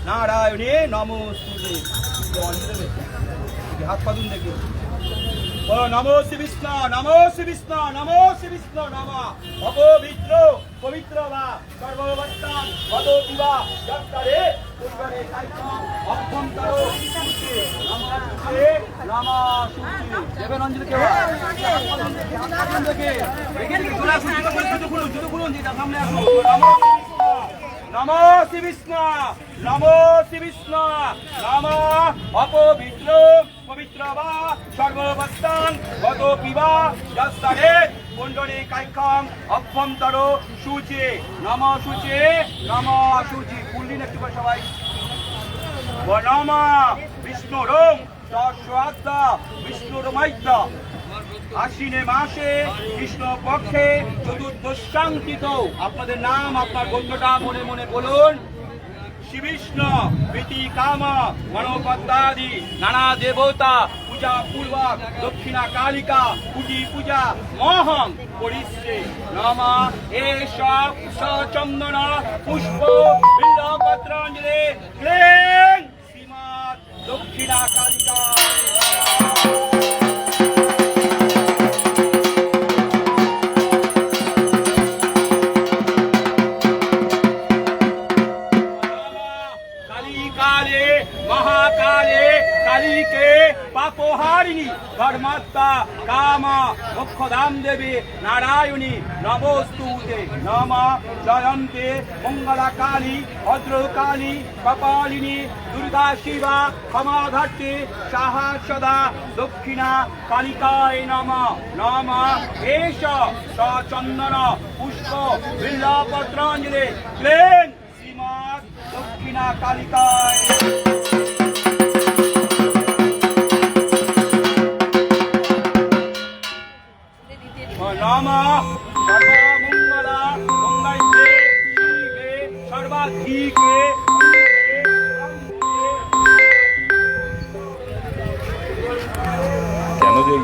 नारायणे नमोस्तुते हाथ पादुन देखिए नमो श्री विष्णु नमो श्री विष्णु नमो श्री विष्णु नम अपवित्र पवित्र वा सर्ववत्तान वदोति वा यत्तरे पुष्करे कायकम अभ्यन्तरो शुचि नमः शुचि देवन अंजलि के हाथ देखिए देखिए जुड़ा जुदो खुलুন যেটা সামনে আসো नमो श्री विष्णु नमो श्री विष्णु नम अपवित्र पवित्र वा सर्ववत्तान वदोति वा यत्तरे कुंडले कायकम अभ्यन्तरो शुचि नम शुचि कुंडली একটু করে সবাই নম বিষ্ণুরং তস্যাৎ বিষ্ণুরমৈত্র আশ্বিনে মাসে কৃষ্ণ পক্ষে চতুর্দশাং তিথৌ আপনাদের নাম আপনার গোত্রটা মনে মনে বলুন শ্রী বিষ্ণু প্রীতি কাম মনোপদ্মাদি নানা দেবতা পূজা পূর্বক দক্ষিণা কালিকা কুটি পূজা মহং করিষ্যে নম এষ সচন্দন পুষ্প বিল্বপত্রাঞ্জলি ক্লেং শ্রীমৎ দক্ষিণা কালিকা महाकाले कालिके पापोहारिणी धर्मात्मा काम मोक्षदाम देवी नारायणी नमोस्तुते नम जयन्ते मंगला काली भद्रकाली कपालिनी दुर्गा शिवा क्षमाधर्ते साहा सदा दक्षिणा कालिकाय नम नम एष सचंदन पुष्प बिल्वपत्रांजलि क्लें श्रीमद् दक्षिणा कालिकाय नम सर्वमंगला मंगल्ये शिवे सर्वाधिके কেন যে